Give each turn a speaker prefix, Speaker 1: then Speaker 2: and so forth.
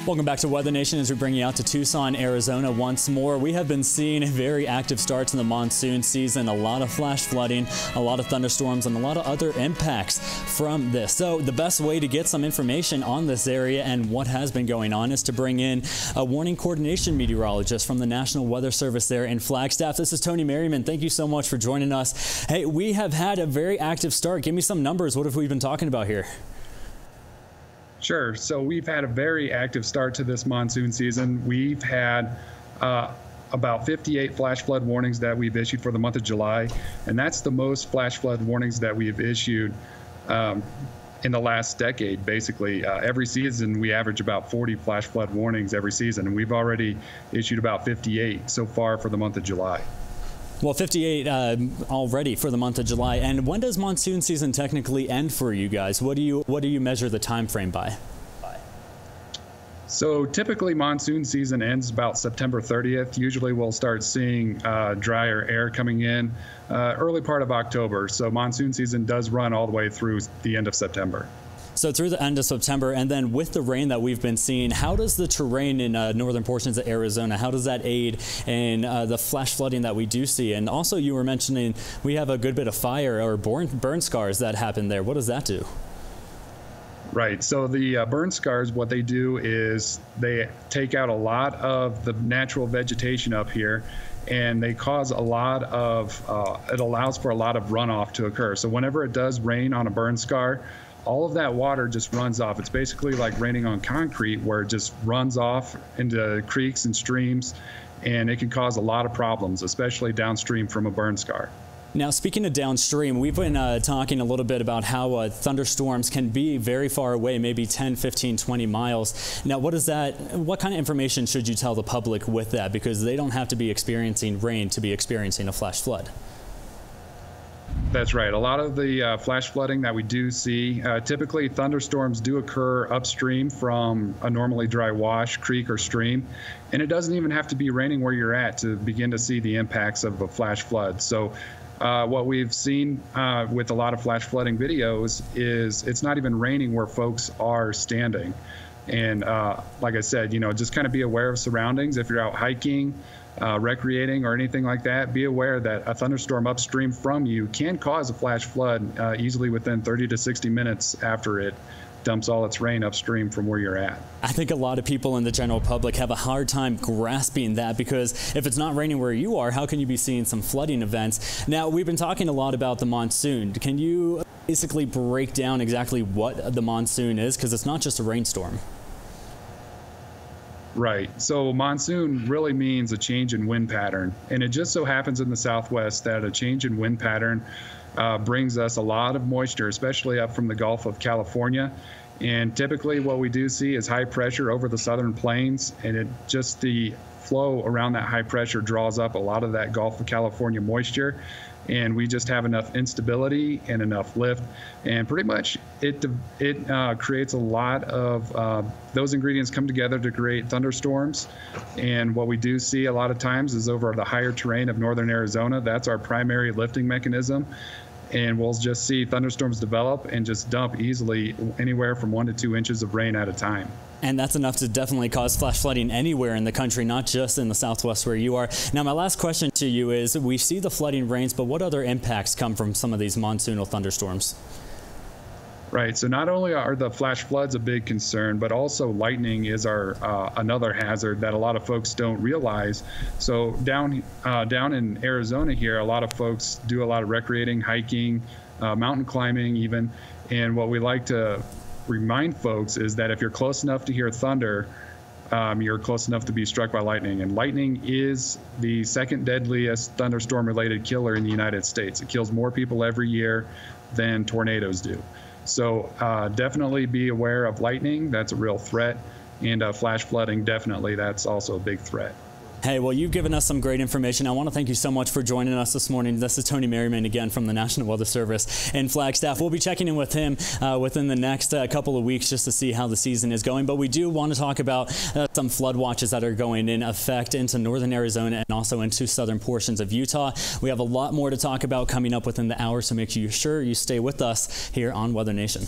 Speaker 1: Welcome back to Weather Nation as we bring you out to Tucson, Arizona once more. We have been seeing a very active start to the monsoon season, a lot of flash flooding, a lot of thunderstorms, and a lot of other impacts from this. So the best way to get some information on this area and what has been going on is to bring in a warning coordination meteorologist from the National Weather Service there in Flagstaff. This is Tony Merriman. Thank you so much for joining us. Hey, we have had a very active start. Give me some numbers. What have we been talking about here?
Speaker 2: Sure. So we've had a very active start to this monsoon season. We've had about 58 flash flood warnings that we've issued for the month of July, and that's the most flash flood warnings that we've issued in the last decade. Basically, every season we average about 40 flash flood warnings every season, and we've already issued about 58 so far for the month of July.
Speaker 1: Well, 58 already for the month of July. And when does monsoon season technically end for you guys? What do you measure the time frame by?
Speaker 2: So typically monsoon season ends about September 30th. Usually we'll start seeing drier air coming in early part of October. So monsoon season does run all the way through the end of September.
Speaker 1: So through the end of September, and then with the rain that we've been seeing, how does the terrain in northern portions of Arizona, how does that aid in the flash flooding that we do see? And also you were mentioning we have a good bit of fire or burn scars that happen there. What does that do?
Speaker 2: Right. So the burn scars, what they do is they take out a lot of the natural vegetation up here, and they cause a lot of, it allows for a lot of runoff to occur. So whenever it does rain on a burn scar, all of that water just runs off. It's basically like raining on concrete, where it just runs off into creeks and streams, and it can cause a lot of problems, especially downstream from a burn scar.
Speaker 1: Now, speaking of downstream, we've been talking a little bit about how thunderstorms can be very far away, maybe 10, 15, 20 miles. Now, what kind of information should you tell the public with that? Because they don't have to be experiencing rain to be experiencing a flash flood.
Speaker 2: That's right. A lot of the flash flooding that we do see, typically thunderstorms do occur upstream from a normally dry wash, creek, or stream. And it doesn't even have to be raining where you're at to begin to see the impacts of a flash flood. So what we've seen with a lot of flash flooding videos is it's not even raining where folks are standing. And like I said, just kind of be aware of surroundings. If you're out hiking, recreating, or anything like that, be aware that a thunderstorm upstream from you can cause a flash flood easily within 30 to 60 minutes after it dumps all its rain upstream from where you're at.
Speaker 1: I think a lot of people in the general public have a hard time grasping that, because if it's not raining where you are, how can you be seeing some flooding events? Now, we've been talking a lot about the monsoon. Can you basically break down exactly what the monsoon is? Because it's not just a rainstorm.
Speaker 2: Right. So monsoon really means a change in wind pattern. And it just so happens in the Southwest that a change in wind pattern brings us a lot of moisture, especially up from the Gulf of California. And typically what we do see is high pressure over the southern plains, and the flow around that high pressure draws up a lot of that Gulf of California moisture. And we just have enough instability and enough lift, and pretty much it creates a lot of those ingredients come together to create thunderstorms. And what we do see a lot of times is over the higher terrain of northern Arizona. That's our primary lifting mechanism, and we'll just see thunderstorms develop and just dump easily anywhere from 1 to 2 inches of rain at a time.
Speaker 1: And that's enough to definitely cause flash flooding anywhere in the country, not just in the Southwest where you are. Now, my last question to you is, we see the flooding rains, but what other impacts come from some of these monsoonal thunderstorms?
Speaker 2: Right. So not only are the flash floods a big concern, but also lightning is another hazard that a lot of folks don't realize. So down in Arizona here, a lot of folks do a lot of recreating, hiking, mountain climbing even. And what we like to remind folks is that if you're close enough to hear thunder, you're close enough to be struck by lightning. And lightning is the second deadliest thunderstorm-related killer in the United States. It kills more people every year than tornadoes do. So definitely be aware of lightning. That's a real threat. And flash flooding, definitely, that's also a big threat.
Speaker 1: Hey, well, you've given us some great information. I want to thank you so much for joining us this morning. This is Tony Merriman again from the National Weather Service in Flagstaff. We'll be checking in with him within the next couple of weeks just to see how the season is going. But we do want to talk about some flood watches that are going in effect into northern Arizona and also into southern portions of Utah. We have a lot more to talk about coming up within the hour, so make sure you stay with us here on Weather Nation.